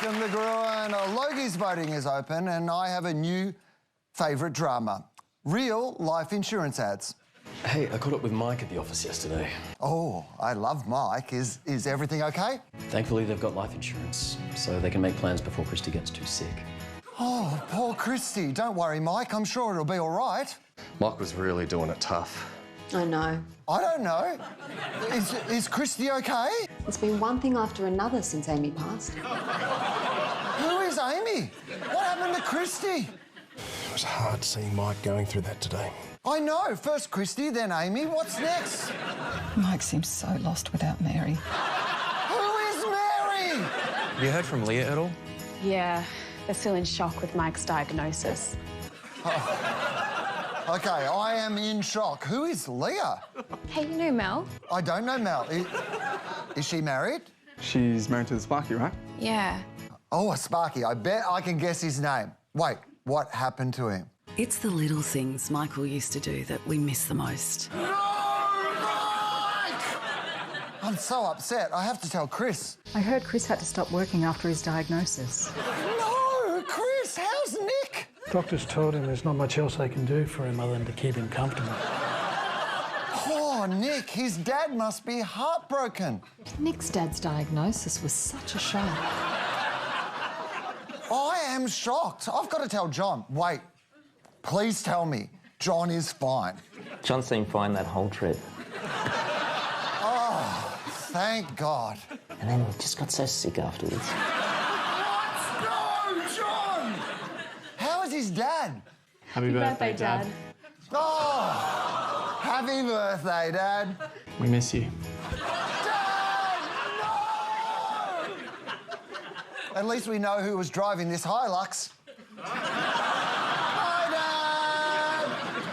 Welcome to Gruen. Logie's voting is open and I have a new favourite drama. Real life insurance ads. Hey, I caught up with Mike at the office yesterday. Oh, I love Mike. Is everything okay? Thankfully, they've got life insurance, so they can make plans before Christy gets too sick. Oh, poor Christy. Don't worry, Mike. I'm sure it'll be all right. Mike was really doing it tough. I know. I don't know. Is Christy okay? It's been one thing after another since Amy passed. Who is Amy? What happened to Christy? It was hard seeing Mike going through that today. I know. First Christy, then Amy. What's next? Mike seems so lost without Mary. Who is Mary? Have you heard from Leah at all? Yeah, they're still in shock with Mike's diagnosis. OK, I am in shock. Who is Leah? Hey, you know Mel? I don't know Mel. Is she married? She's married to the Sparky, right? Yeah. Oh, a Sparky. I bet I can guess his name. Wait, what happened to him? It's the little things Michael used to do that we miss the most. No, Mike! I'm so upset. I have to tell Chris. I heard Chris had to stop working after his diagnosis. No, Chris, how's Nick? Doctors told him there's not much else they can do for him other than to keep him comfortable. Oh, Nick, his dad must be heartbroken. Nick's dad's diagnosis was such a shock. I am shocked. I've got to tell John. Wait, please tell me John is fine. John seemed fine that whole trip. Oh, thank God. And then he just got so sick afterwards. What? No, John! How is his dad? Happy birthday, Dad. Oh, happy birthday, Dad. We miss you. Dad, no! At least we know who was driving this Hilux. Hi,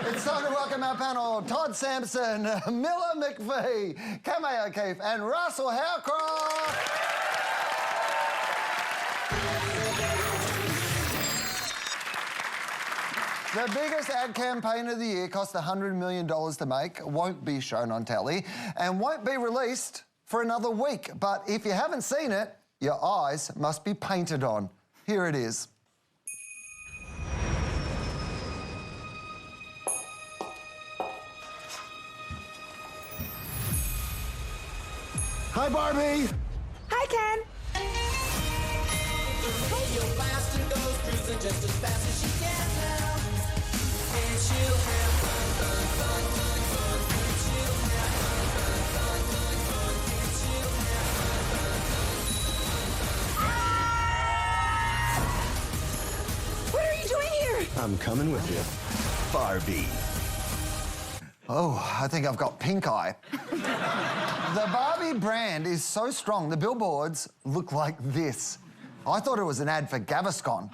Dad! It's time to welcome our panel, Todd Sampson, Milla, McPhee, Camey O'Keefe and Russel Howcroft. The biggest ad campaign of the year cost $100 million to make, won't be shown on telly, and won't be released for another week. But if you haven't seen it, your eyes must be painted on. Here it is. Hi, Barbie. Hi, Ken. What are you doing here? I'm coming with you. Barbie. Oh, I think I've got pink eye. The Barbie brand is so strong, the billboards look like this. I thought it was an ad for Gaviscon.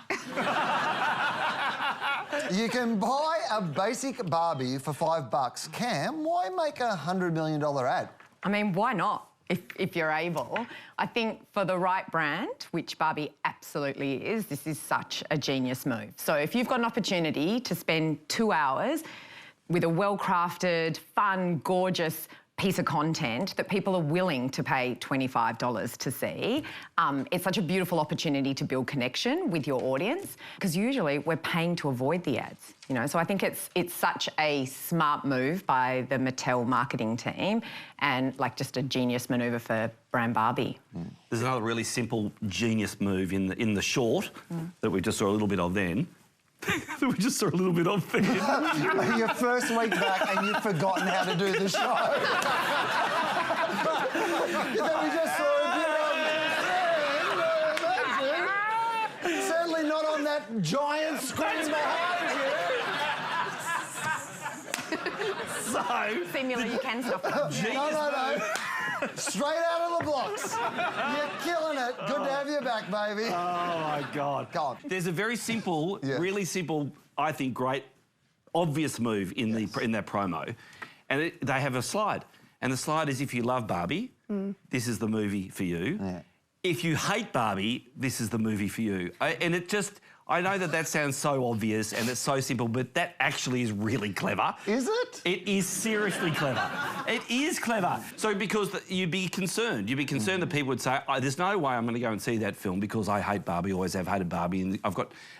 You can buy a basic Barbie for $5. Cam, why make a $100 million ad? I mean, why not, if you're able? I think for the right brand, which Barbie absolutely is, this is such a genius move. So if you've got an opportunity to spend 2 hours with a well-crafted, fun, gorgeous piece of content that people are willing to pay $25 to see. It's such a beautiful opportunity to build connection with your audience because usually we're paying to avoid the ads, you know? So I think it's such a smart move by the Mattel marketing team and like just a genius manoeuvre for brand Barbie. There's another really simple genius move in the short that we just saw a little bit of then. Your first week back and you've forgotten how to do the show. Then we just saw a bit of... Certainly not on that giant screen behind you. See, Milla, you can stop it. No. Straight out of the blocks. You're killing it. Good to have you back, baby. Oh, my God. God. There's a very simple, really simple, I think, great, obvious move in that promo. And they have a slide. And the slide is if you love Barbie, this is the movie for you. Yeah. if you hate Barbie, this is the movie for you. I know that sounds so obvious and it's so simple, but that actually is really clever. Is it? It is seriously clever. It is clever. So because you'd be concerned. You'd be concerned that people would say, there's no way I'm going to go and see that film because I hate Barbie, always have hated Barbie,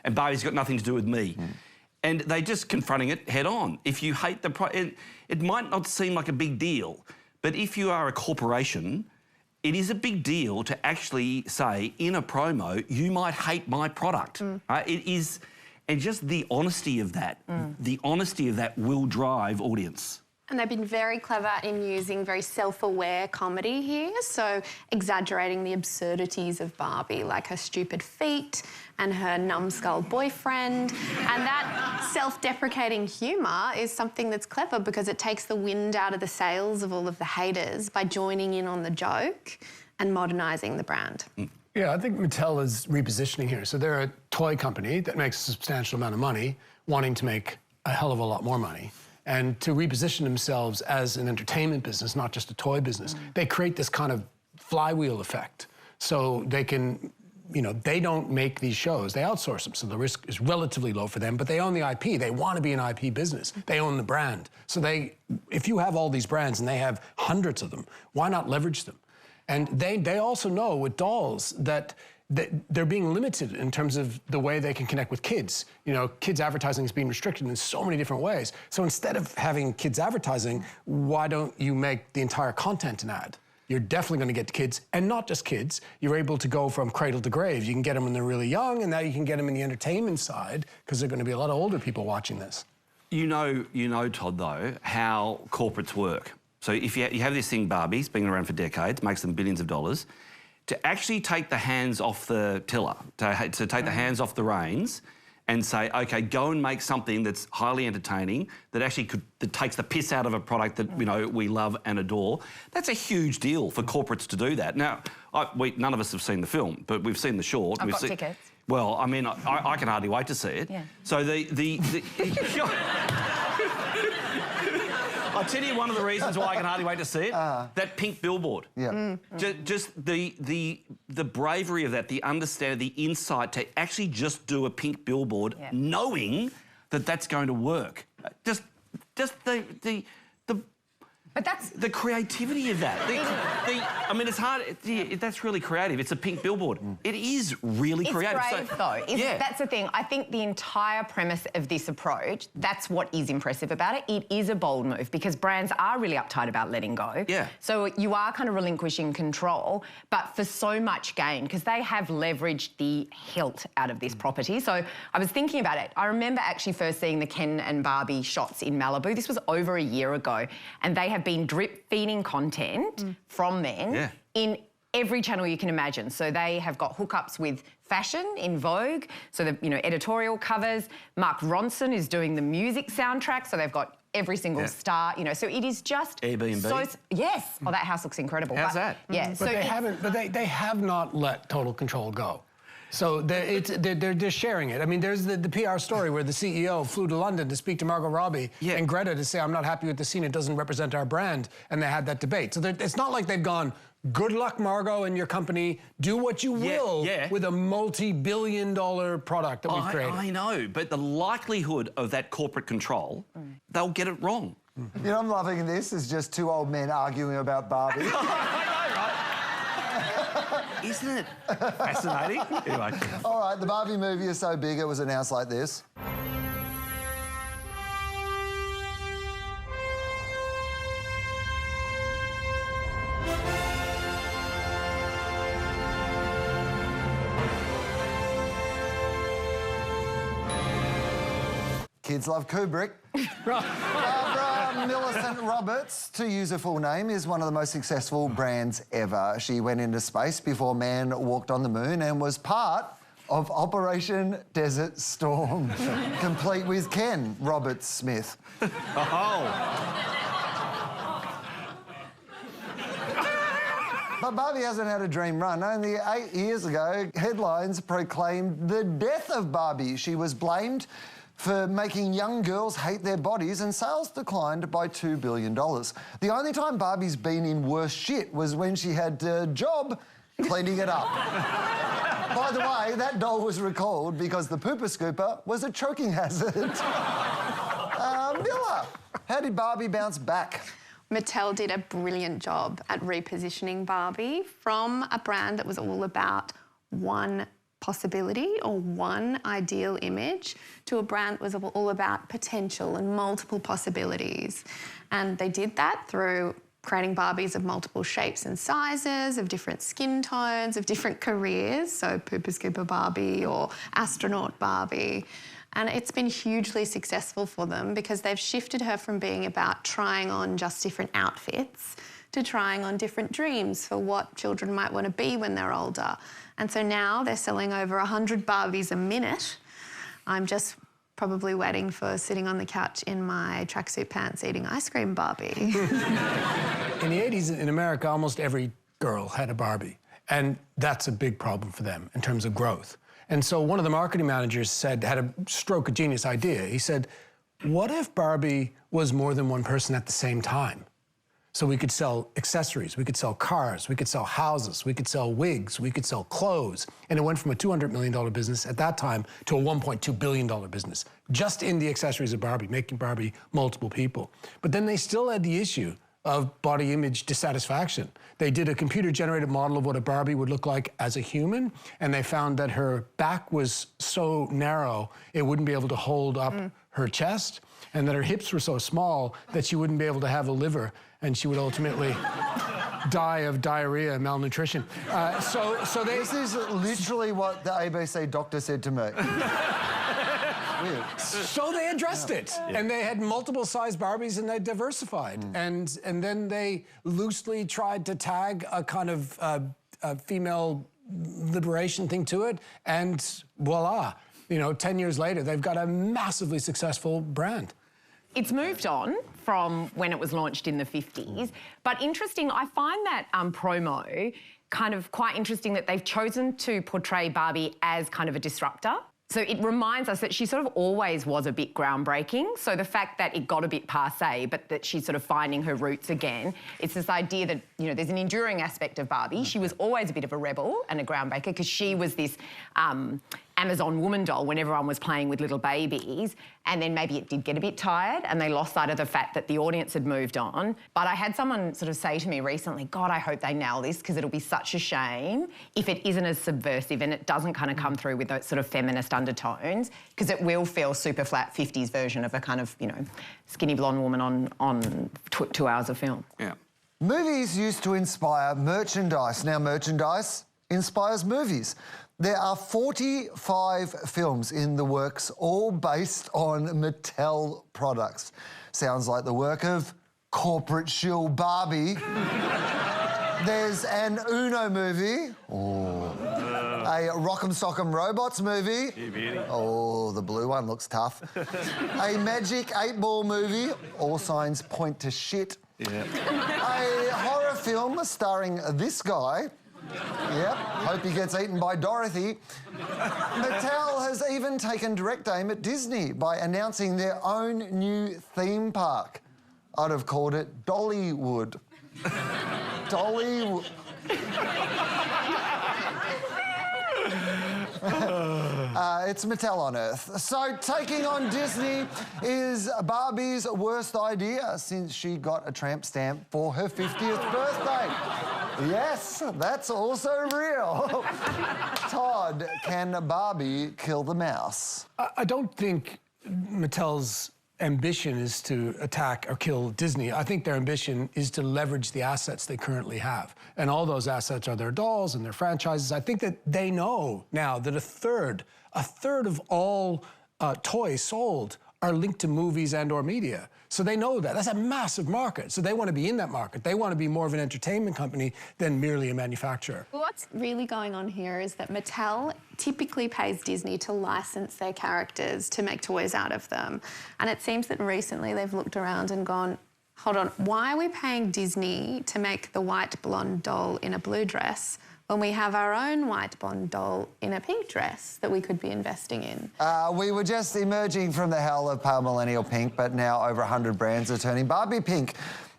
and Barbie's got nothing to do with me. And they're just confronting it head on. If you hate it might not seem like a big deal, but if you are a corporation, it is a big deal to actually say in a promo, you might hate my product. It is, and just the honesty of that, will drive audience. And they've been very clever in using very self-aware comedy here, so exaggerating the absurdities of Barbie, like her stupid feet and her numbskull boyfriend. And that self-deprecating humour is something that's clever because it takes the wind out of the sails of all of the haters by joining in on the joke and modernising the brand. Yeah, I think Mattel is repositioning here. So they're a toy company that makes a substantial amount of money, wanting to make a hell of a lot more money. And to reposition themselves as an entertainment business, not just a toy business, they create this kind of flywheel effect. So they can, they don't make these shows, they outsource them. So the risk is relatively low for them, but they own the IP. They want to be an IP business. They own the brand. So if you have all these brands and they have hundreds of them, why not leverage them? And they also know with dolls that they're being limited in terms of the way they can connect with kids. Kids advertising is being restricted in so many different ways. So instead of having kids advertising, why don't you make the entire content an ad? You're definitely going to get to kids, and not just kids. You're able to go from cradle to grave. You can get them when they're really young, and now you can get them in the entertainment side because there are going to be a lot of older people watching this. You know, Todd, though, how corporates work. So if you have this thing, Barbie's been around for decades, makes them billions of dollars. To actually take the hands off the tiller, to take the hands off the reins and say, OK, go and make something that's highly entertaining, that actually that takes the piss out of a product that, we love and adore, that's a huge deal for corporates to do that. Now, none of us have seen the film, but we've seen the short. I've got tickets. Well, I mean, I can hardly wait to see it. Yeah. So I'll tell you one of the reasons why I can hardly wait to see it. That pink billboard. Yeah. Just the bravery of that, the understanding, the insight to actually just do a pink billboard, knowing that that's going to work. Just the But that's the creativity of that. I mean, it's hard. That's really creative. It's a pink billboard. It is really creative. It's brave, though. That's the thing. I think the entire premise of this approach, that's what is impressive about it. It is a bold move because brands are really uptight about letting go. Yeah. So you are kind of relinquishing control, but for so much gain, because they have leveraged the hilt out of this property. So I was thinking about it. I remember actually first seeing the Ken and Barbie shots in Malibu. This was over a year ago, and they have been drip-feeding content from then in every channel you can imagine. So they have got hookups with fashion in Vogue, so the editorial covers. Mark Ronson is doing the music soundtrack, so they've got every single star, so it is just Airbnb. Yes. Oh, that house looks incredible. How's that? Yeah. But they have not let total control go. So they're just sharing it. I mean, there's the PR story where the CEO flew to London to speak to Margot Robbie and Greta to say, I'm not happy with the scene, it doesn't represent our brand, and they had that debate. So it's not like they've gone, good luck, Margot, and your company, do what you will with a multi-billion-dollar product that we've created. I know, but the likelihood of that corporate control, they'll get it wrong. I'm loving this. It's just two old men arguing about Barbie. Isn't it fascinating? Anyway. All right, the Barbie movie is so big it was announced like this. Kids love Kubrick. Millicent Roberts, to use her full name, is one of the most successful brands ever. She went into space before man walked on the moon and was part of Operation Desert Storm, complete with Ken Roberts Smith. But Barbie hasn't had a dream run. Only 8 years ago, headlines proclaimed the death of Barbie. She was blamed for making young girls hate their bodies, and sales declined by $2 billion. The only time Barbie's been in worse shit was when she had a job cleaning it up. By the way, that doll was recalled because the pooper scooper was a choking hazard. Milla, how did Barbie bounce back? Mattel did a brilliant job at repositioning Barbie from a brand that was all about one possibility or one ideal image to a brand that was all about potential and multiple possibilities. And they did that through creating Barbies of multiple shapes and sizes, of different skin tones, of different careers, so Pooper Scooper Barbie or Astronaut Barbie. And it's been hugely successful for them because they've shifted her from being about trying on just different outfits to trying on different dreams for what children might want to be when they're older. And so now they're selling over 100 Barbies a minute. I'm just probably waiting for sitting on the couch in my tracksuit pants eating ice cream Barbie. In the 80s in America, almost every girl had a Barbie. And that's a big problem for them in terms of growth. And so one of the marketing managers had a stroke of genius idea. He said, what if Barbie was more than one person at the same time? So we could sell accessories, we could sell cars, we could sell houses, we could sell wigs, we could sell clothes. And it went from a $200 million business at that time to a $1.2 billion business, just in the accessories of Barbie, making Barbie multiple people. But then they still had the issue of body image dissatisfaction. They did a computer-generated model of what a Barbie would look like as a human, and they found that her back was so narrow, it wouldn't be able to hold up her chest, and that her hips were so small that she wouldn't be able to have a liver, and she would ultimately die of diarrhea and malnutrition. This is literally what the ABC doctor said to me. Weird. So they addressed it, and they had multiple size Barbies, and they diversified, and then they loosely tried to tag a kind of a female liberation thing to it, and voila, 10 years later, they've got a massively successful brand. It's moved on from when it was launched in the 50s, but interesting, I find that promo kind of quite interesting that they've chosen to portray Barbie as kind of a disruptor. So it reminds us that she sort of always was a bit groundbreaking. So the fact that it got a bit passé, but that she's sort of finding her roots again, it's this idea that, there's an enduring aspect of Barbie. She was always a bit of a rebel and a groundbreaker because she was this Amazon woman doll when everyone was playing with little babies, and then maybe it did get a bit tired and they lost sight of the fact that the audience had moved on. But I had someone sort of say to me recently, God, I hope they nail this because it'll be such a shame if it isn't as subversive and it doesn't kind of come through with those sort of feminist undertones, because it will feel super flat 50s version of a kind of, skinny blonde woman on 2 hours of film. Yeah. Movies used to inspire merchandise. Now merchandise inspires movies. There are 45 films in the works, all based on Mattel products. Sounds like the work of corporate shill Barbie. There's an Uno movie. A Rock'em Sock'em Robots movie. Oh, the blue one looks tough. A Magic 8-Ball movie. All signs point to shit. A horror film starring this guy. Yep, hope he gets eaten by Dorothy. Mattel has even taken direct aim at Disney by announcing their own new theme park. I'd have called it Dollywood. Dollywood. It's Mattel on Earth. So taking on Disney is Barbie's worst idea since she got a tramp stamp for her 50th birthday. Yes, that's also real. Todd, can Barbie kill the mouse? I don't think Mattel's ambition is to attack or kill Disney. I think their ambition is to leverage the assets they currently have. And all those assets are their dolls and their franchises. I think that they know now that a third of all toys sold are linked to movies and or media. So they know that. That's a massive market. So they want to be in that market. They want to be more of an entertainment company than merely a manufacturer. What's really going on here is that Mattel typically pays Disney to license their characters to make toys out of them. And it seems that recently they've looked around and gone, hold on, why are we paying Disney to make the white blonde doll in a blue dress when we have our own white blonde doll in a pink dress that we could be investing in? We were just emerging from the hell of pale millennial pink, but now over 100 brands are turning Barbie pink.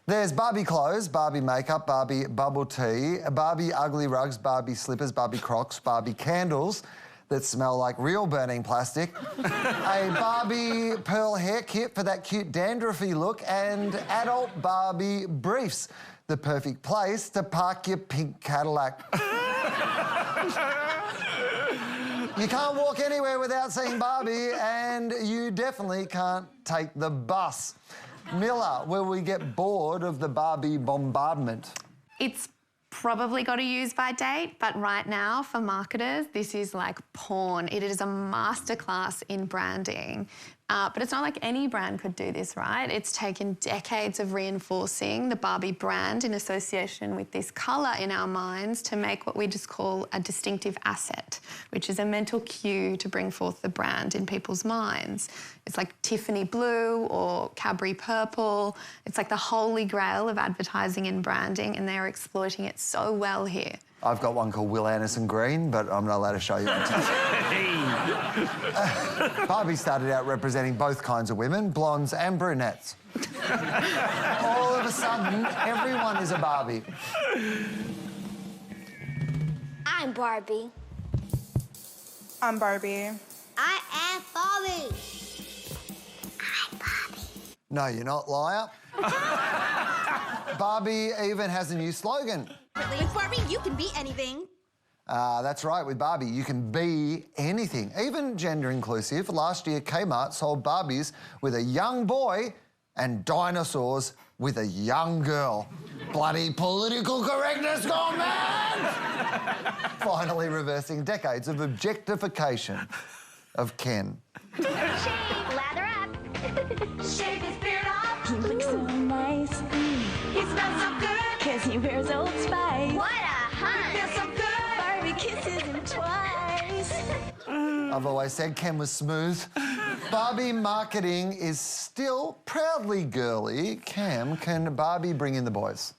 There's Barbie clothes, Barbie makeup, Barbie bubble tea, Barbie ugly rugs, Barbie slippers, Barbie Crocs, Barbie candles that smell like real burning plastic, a Barbie pearl hair kit for that cute dandruffy look, and adult Barbie briefs, the perfect place to park your pink Cadillac. You can't walk anywhere without seeing Barbie, and you definitely can't take the bus. Milla, will we get bored of the Barbie bombardment? It's probably got a use-by date, but right now, for marketers, this is like porn. It is a masterclass in branding. But it's not like any brand could do this, right? It's taken decades of reinforcing the Barbie brand in association with this colour in our minds to make what we just call a distinctive asset, which is a mental cue to bring forth the brand in people's minds. It's like Tiffany blue or Cadbury purple. It's like the holy grail of advertising and branding, and they're exploiting it so well here. I've got one called Wil Anderson green, but I'm not allowed to show you on TV. Barbie started out representing both kinds of women, blondes and brunettes. All of a sudden, everyone is a Barbie. I'm Barbie. I'm Barbie. I am Barbie. I'm Barbie. No, you're not, liar. Barbie even has a new slogan. With Barbie, you can be anything. That's right, with Barbie, you can be anything, even gender inclusive. Last year, Kmart sold Barbies with a young boy and dinosaurs with a young girl. Bloody political correctness gone mad! Finally reversing decades of objectification of Ken. Shave, lather up. Shave his beard off. He looks so nice. He smells so good. 'Cause he wears Old Spice. What a hunt. Feels so good. Barbie kisses him twice. I've always said Ken was smooth. Barbie marketing is still proudly girly. Cam, can Barbie bring in the boys?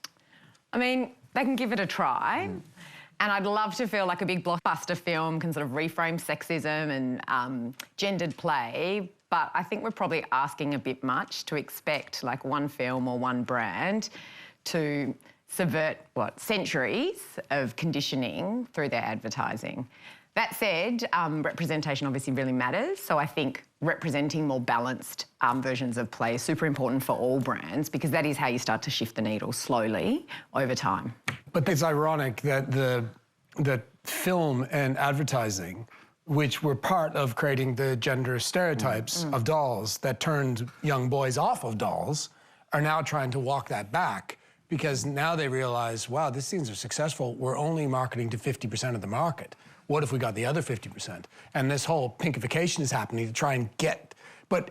I mean, they can give it a try. And I'd love to feel like a big blockbuster film can sort of reframe sexism and gendered play, but I think we're probably asking a bit much to expect like one film or one brand to subvert, centuries of conditioning through their advertising. That said, representation obviously really matters, so I think representing more balanced versions of play is super important for all brands because that is how you start to shift the needle slowly over time. But it's ironic that the film and advertising, which were part of creating the gender stereotypes of dolls that turned young boys off of dolls, are now trying to walk that back because now they realize, wow, these things are successful. We're only marketing to 50% of the market. What if we got the other 50%? And this whole pinkification is happening to try and get... But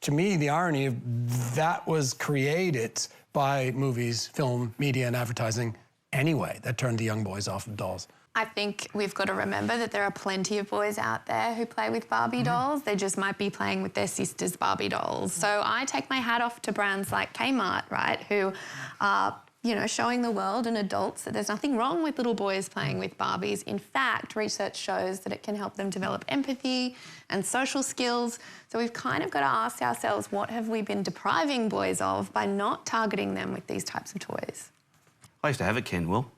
to me, the irony of that was created by movies, film, media, and advertising anyway, that turned the young boys off of dolls. I think we've got to remember that there are plenty of boys out there who play with Barbie dolls. They just might be playing with their sisters' Barbie dolls. So I take my hat off to brands like Kmart, right, who are, showing the world and adults that there's nothing wrong with little boys playing with Barbies. In fact, research shows that it can help them develop empathy and social skills. So we've kind of got to ask ourselves, what have we been depriving boys of by not targeting them with these types of toys? I used to have a Ken, Will.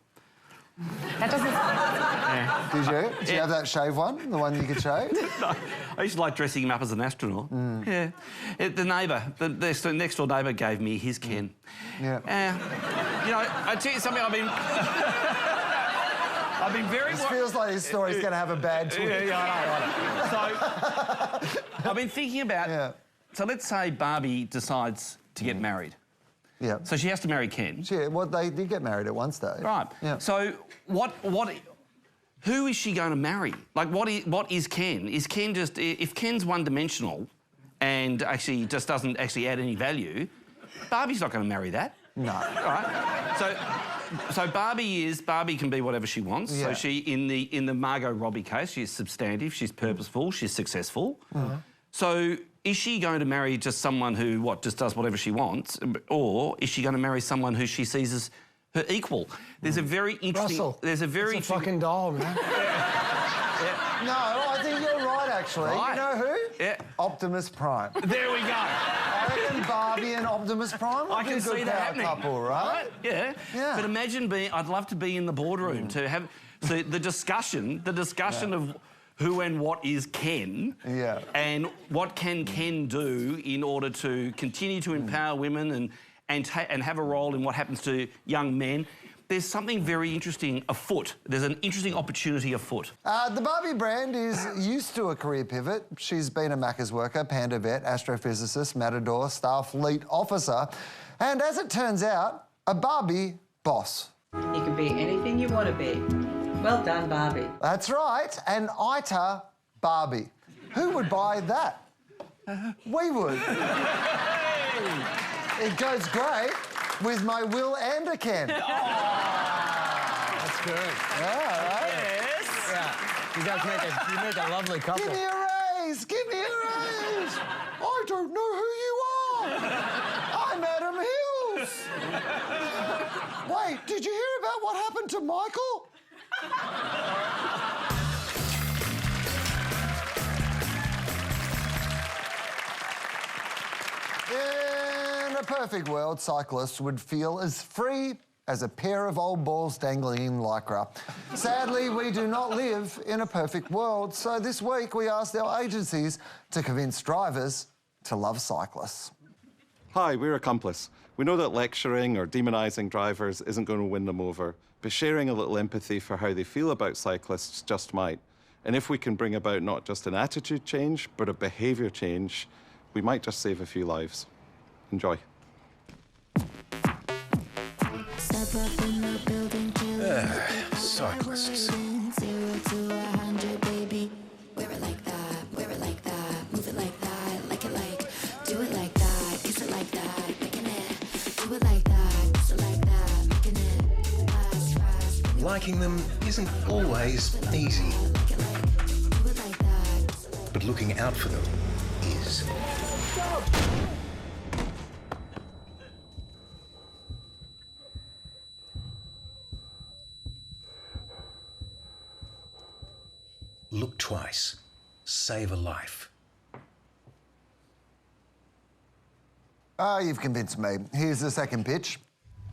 That doesn't... Yeah. Did you? Did you have that shave one? The one you could shave? No, I used to like dressing him up as an astronaut. Yeah. The neighbour, the next door neighbour gave me his Ken. Yeah. I tell you something, I've been very... This feels like this story's going to have a bad twist. Yeah, I know. So, I've been thinking about... Yeah. So let's say Barbie decides to get married. Yeah. So she has to marry Ken. Well, they did get married at one stage. Right. Yeah. So who is she going to marry? Like, what is Ken? Is Ken just... If Ken's one-dimensional and actually just doesn't actually add any value, Barbie's not going to marry that. No. Right? So Barbie can be whatever she wants. Yeah. So she, in the Margot Robbie case, she's substantive, she's purposeful, she's successful. So... Is she going to marry just someone who, just does whatever she wants? Or is she going to marry someone who she sees as her equal? There's a very interesting... Russell, there's a very it's a fucking doll, man. No, I think you're right, actually. Right. You know who? Yeah. Optimus Prime. There we go. I reckon Barbie and Optimus Prime would I be can a good see that power happening. couple, right? Yeah. Yeah. But imagine I'd love to be in the boardroom to have the discussion of who and what is Ken, and what can Ken do in order to continue to empower women and have a role in what happens to young men. There's something very interesting afoot. There's an interesting opportunity afoot. The Barbie brand is used to a career pivot. She's been a Macca's worker, panda vet, astrophysicist, matador, Starfleet officer, and as it turns out, a Barbie boss. You can be anything you want to be. Well done, Barbie. That's right, an ITA Barbie. Who would buy that? We would. It goes great with my Wil Anderson. That's good. Yeah, right? Yes. Yeah. You guys make a lovely couple. Give me a raise! Give me a raise! I don't know who you are! I'm Adam Hills! Wait, did you hear about what happened to Michael? In a perfect world, cyclists would feel as free as a pair of old balls dangling in Lycra. Sadly, we do not live in a perfect world, so this week we asked our agencies to convince drivers to love cyclists. Hi, we're Accomplice. We know that lecturing or demonising drivers isn't going to win them over, but sharing a little empathy for how they feel about cyclists just might. And if we can bring about not just an attitude change, but a behaviour change, we might just save a few lives. Enjoy. Cyclists. Liking them isn't always easy. But looking out for them is. Look twice. Save a life. You've convinced me. Here's the second pitch.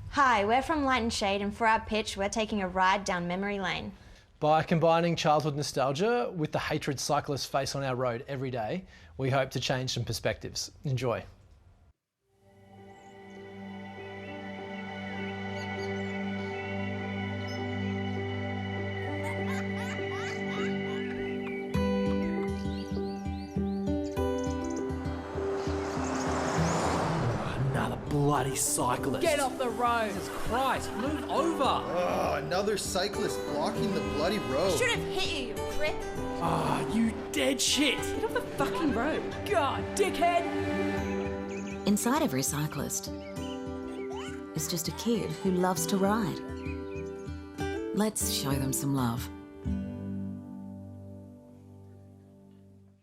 Hi, we're from Light and Shade, and for our pitch, we're taking a ride down memory lane. By combining childhood nostalgia with the hatred cyclists face on our road every day, we hope to change some perspectives. Enjoy. Bloody cyclist. Get off the road. Jesus Christ, move over. Oh, another cyclist blocking the bloody road. Should have hit you, you prick. Ah, you dead shit. Get off the fucking road. God, dickhead. Inside every cyclist is just a kid who loves to ride. Let's show them some love.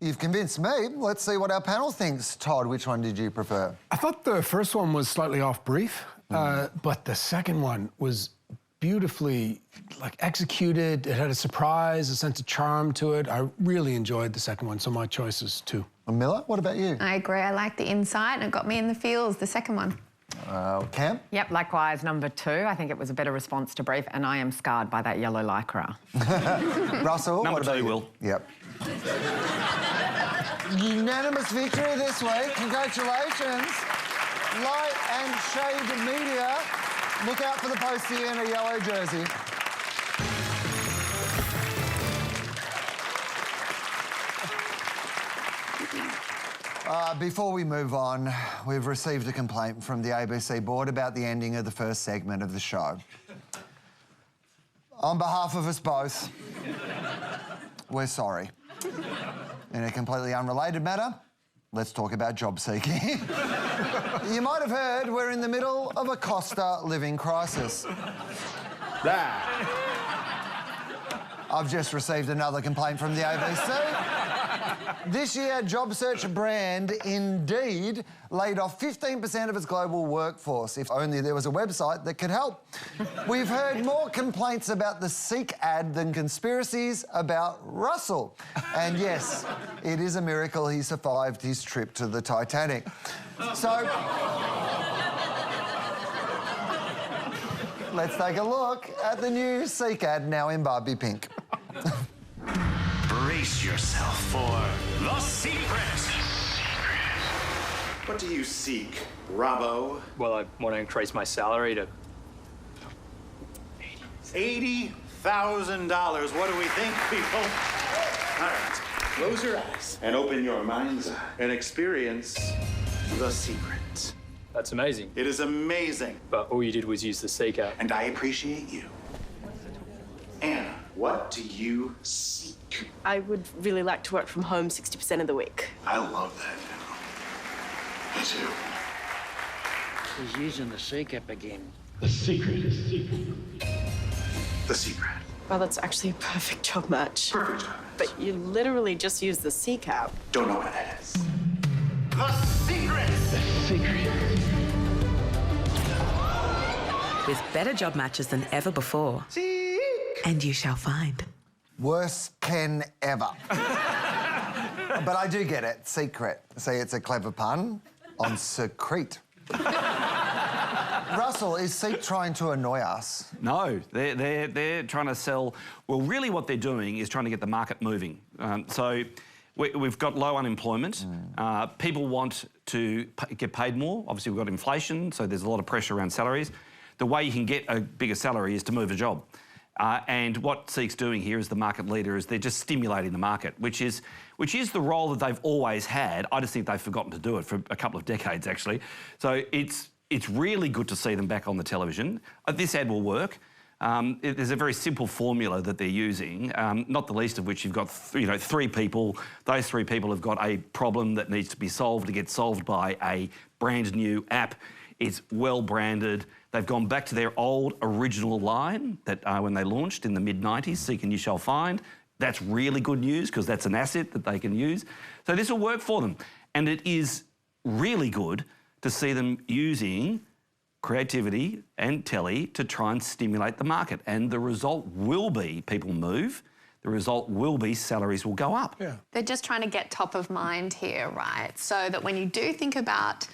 You've convinced me. Let's see what our panel thinks. Todd, which one did you prefer? I thought the first one was slightly off brief, but the second one was beautifully executed. It had a surprise, a sense of charm to it. I really enjoyed the second one, so my choice is 2. Milla, what about you? I agree. I like the insight and it got me in the feels, the second one. Cam? Yep, likewise, number 2. I think it was a better response to brief, and I am scarred by that yellow lycra. Russell, Number what about 2, you? Will. Yep. Unanimous victory this week. Congratulations. Light and Shade Media. Look out for the postie in a yellow jersey. Before we move on, we've received a complaint from the ABC board about the ending of the first segment of the show. On behalf of us both, we're sorry. In a completely unrelated matter, let's talk about job seeking. You might have heard we're in the middle of a cost of living crisis. I've just received another complaint from the ABC. This year, job search brand Indeed laid off 15% of its global workforce. If only there was a website that could help. We've heard more complaints about the Seek ad than conspiracies about Russel. And yes, it is a miracle he survived his trip to the Titanic. So, let's take a look at the new Seek ad, now in Barbie pink. Brace yourself for The Secret. What do you seek, Robbo? Well, I want to increase my salary to $80,000. What do we think, people? All right, close your eyes and open your mind's eye and experience The Secret. That's amazing. It is amazing. But all you did was use the Seek app. And I appreciate you. Anna, what do you seek? I would really like to work from home 60% of the week. I love that. Me too. He's using the Seek app again. The Secret. The Secret. Well, that's actually a perfect job match. Perfect job. But you literally just use the Seek app. Don't know what that is. The Secret. The Secret. With better job matches than ever before. Seek. And you shall find. Worst Ken ever. But I do get it. Secret. See, it's a clever pun on secrete. Russell, is Seek trying to annoy us? No, they're trying to sell... Well, really what they're doing is trying to get the market moving. So we've got low unemployment. People want to get paid more. Obviously, we've got inflation, so there's a lot of pressure around salaries. The way you can get a bigger salary is to move a job. And what Seek's doing here as the market leader is they're just stimulating the market, which is the role that they've always had. I just think they've forgotten to do it for a couple of decades, actually. So it's really good to see them back on the television. This ad will work. There's a very simple formula that they're using, not the least of which you've got three people. Those three people have got a problem that needs to be solved. It gets solved by a brand new app. It's well branded. They've gone back to their old original line that when they launched in the mid-90s, Seek and You Shall Find. That's really good news because that's an asset that they can use. So this will work for them. And it is really good to see them using creativity and telly to try and stimulate the market. And the result will be people move. The result will be salaries will go up. Yeah. They're just trying to get top of mind here, right? So that when you do think about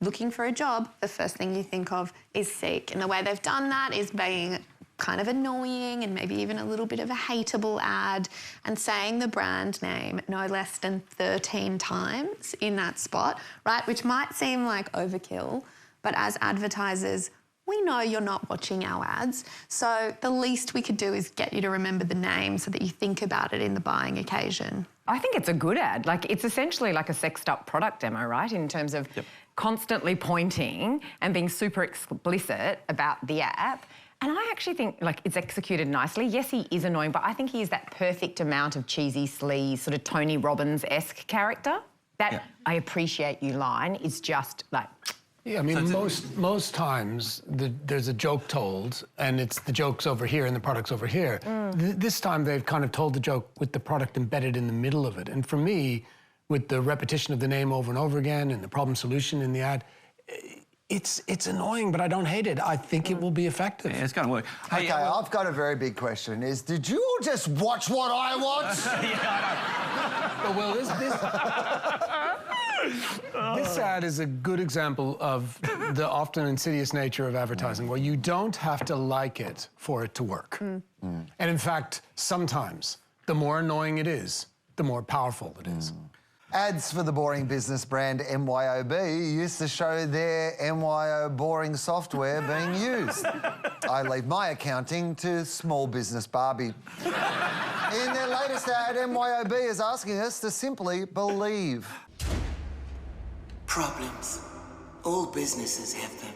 looking for a job, the first thing you think of is Seek. And the way they've done that is being kind of annoying and maybe even a little bit of a hateable ad and saying the brand name no less than 13 times in that spot, right? Which might seem like overkill, but as advertisers, we know you're not watching our ads. So the least we could do is get you to remember the name so that you think about it in the buying occasion. I think it's a good ad. Like, it's essentially like a sexed up product demo, right? In terms of constantly pointing and being super explicit about the app. And I actually think, like, it's executed nicely. Yes, he is annoying, but I think he is that perfect amount of cheesy, sleaze, sort of Tony Robbins-esque character. That I appreciate you line is just like... Yeah, I mean, most times there's a joke told, and it's the joke's over here and the product's over here. This time they've kind of told the joke with the product embedded in the middle of it. And for me, with the repetition of the name over and over again and the problem solution in the ad, it's annoying, but I don't hate it. I think it will be effective. Yeah, it's going to work. Hey, Okay, I've got a very big question. Did you all just watch what I watch? Well, this ad is a good example of the often insidious nature of advertising, where you don't have to like it for it to work. And in fact, sometimes the more annoying it is, the more powerful it is. Ads for the boring business brand MYOB used to show their MYO boring software being used. I leave my accounting to small business Barbie. In their latest ad, MYOB is asking us to simply believe. Problems. All businesses have them.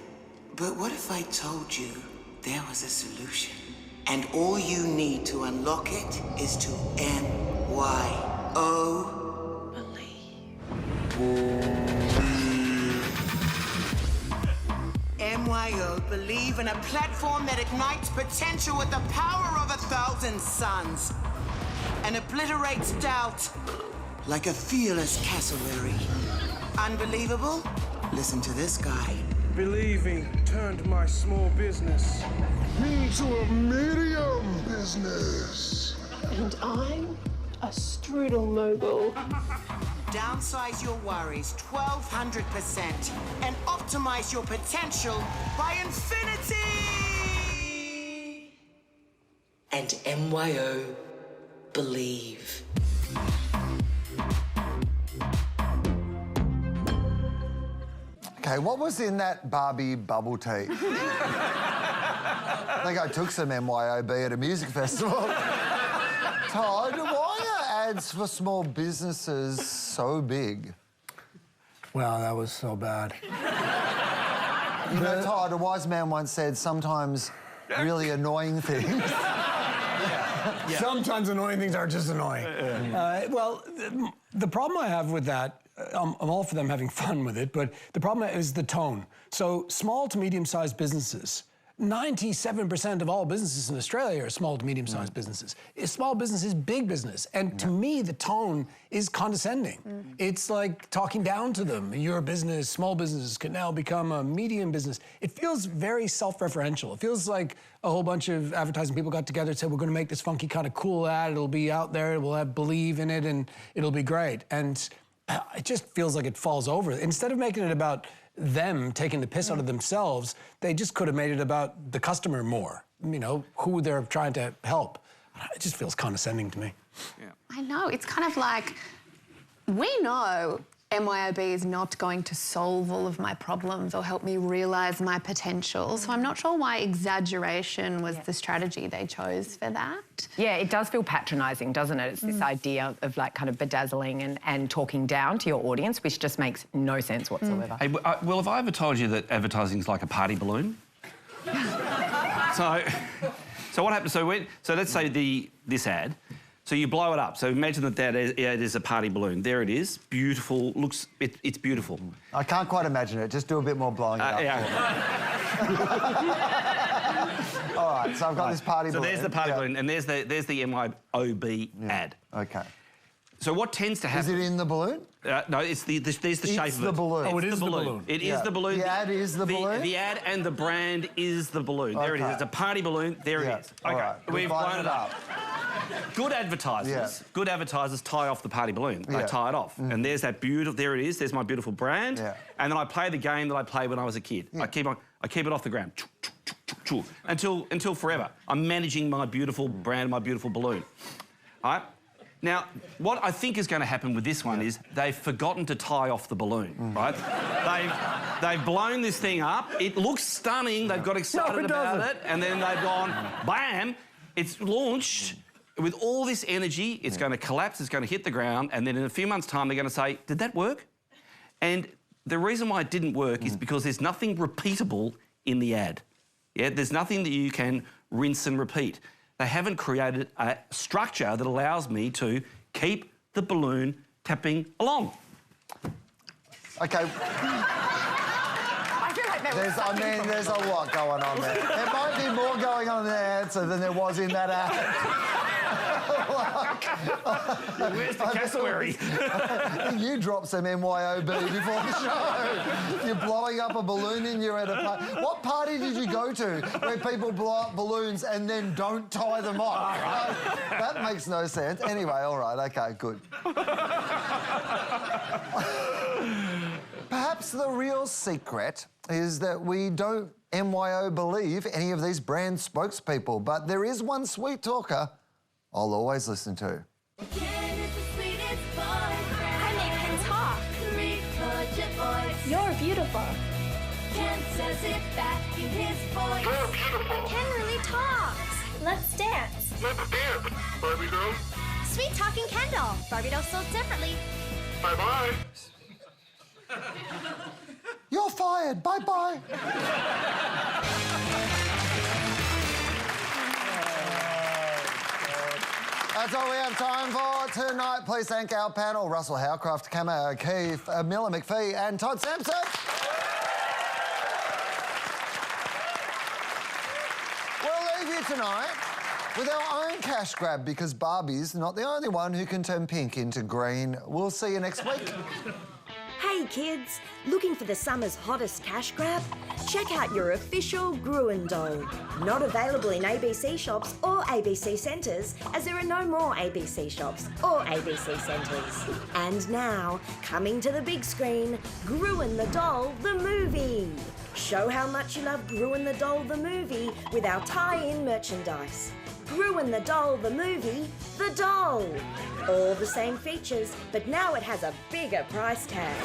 But what if I told you there was a solution? And all you need to unlock it is to MYO. MYO believe in a platform that ignites potential with the power of 1,000 suns and obliterates doubt like a fearless cassowary. Unbelievable? Listen to this guy. Believing turned my small business into a medium business. And I'm a strudel mogul. Downsize your worries 1,200% and optimize your potential by infinity! And MYO, believe. Okay, what was in that Barbie bubble tea? I think I took some MYOB at a music festival. Todd, why are ads for small businesses so big? Well, that was so bad. You know, Todd, a wise man once said, sometimes really annoying things. Sometimes annoying things are just annoying. Well, the problem I have with that, I'm all for them having fun with it, but the problem is the tone. So small to medium-sized businesses, 97% of all businesses in Australia are small to medium-sized businesses. Small business is big business. And to me, the tone is condescending. It's like talking down to them. Your business, small businesses can now become a medium business. It feels very self-referential. It feels like a whole bunch of advertising people got together and said, we're going to make this funky kind of cool ad. It'll be out there. We'll have believe in it, and it'll be great. And it just feels like it falls over. Instead of making it about them taking the piss out of themselves, they just could have made it about the customer more, you know, who they're trying to help. It just feels condescending to me. Yeah. I know, it's kind of like, we know MYOB is not going to solve all of my problems or help me realise my potential, so I'm not sure why exaggeration was the strategy they chose for that. Yeah, it does feel patronising, doesn't it? It's this idea of like kind of bedazzling and talking down to your audience, which just makes no sense whatsoever. Hey, Will, have I ever told you that advertising's like a party balloon? So what happens? So let's say this ad. So you blow it up. So imagine that ad is a party balloon. There it is, beautiful. It's beautiful. I can't quite imagine it. Just do a bit more blowing it up. All right, so I've got this party balloon. So there's the party balloon, and there's the MYOB ad. Okay. So what tends to happen? Is it in the balloon? No, there's the shape of it. It's the balloon. Oh, it is the balloon. It is the balloon. The ad is the balloon? The ad and the brand is the balloon. There it is. It's a party balloon. There it is. Okay, right. we've blown it up. Good advertisers tie off the party balloon. They tie it off. And there's that beautiful, there it is, there's my beautiful brand. And then I play the game that I played when I was a kid. I keep it off the ground. Until forever. I'm managing my beautiful brand, my beautiful balloon. All right? Now, what I think is going to happen with this one is they've forgotten to tie off the balloon, right? They've blown this thing up. It looks stunning. They've got excited about it. And then they've gone, bam, it's launched. With all this energy, it's going to collapse, it's going to hit the ground, and then in a few months' time, they're going to say, did that work? And the reason why it didn't work is because there's nothing repeatable in the ad. Yeah, there's nothing that you can rinse and repeat. They haven't created a structure that allows me to keep the balloon tapping along. Okay. I feel like there's a lot going on there. There might be more going on in that answer than there was in that ad. Where's the cassowary? You dropped some MYOB before the show. You're blowing up a balloon and you're at a party. What party did you go to where people blow up balloons and then don't tie them off? That makes no sense. Anyway, all right, okay, good. Perhaps the real secret is that we don't MYO believe any of these brand spokespeople, but there is one sweet talker I'll always listen to. I make him talk. You're beautiful. Ken says it back in his voice. You're beautiful. Ken really talks. Let's dance. Let's dance, Barbie doll. Sweet talking Kendall. Barbie doll sold differently. Bye-bye. You're fired. Bye-bye. That's all we have time for tonight. Please thank our panel, Russel, Howcroft, Camey O'Keefe, Milla, McPhee and Todd Sampson. We'll leave you tonight with our own cash grab, because Barbie's not the only one who can turn pink into green. We'll see you next week. Hey kids, looking for the summer's hottest cash grab? Check out your official Gruen doll. Not available in ABC shops or ABC centres, as there are no more ABC shops or ABC centres. And now, coming to the big screen, Gruen the Doll, the movie. Show how much you love Gruen the Doll, the movie with our tie-in merchandise. Gruen the Doll, the movie, the doll. All the same features, but now it has a bigger price tag.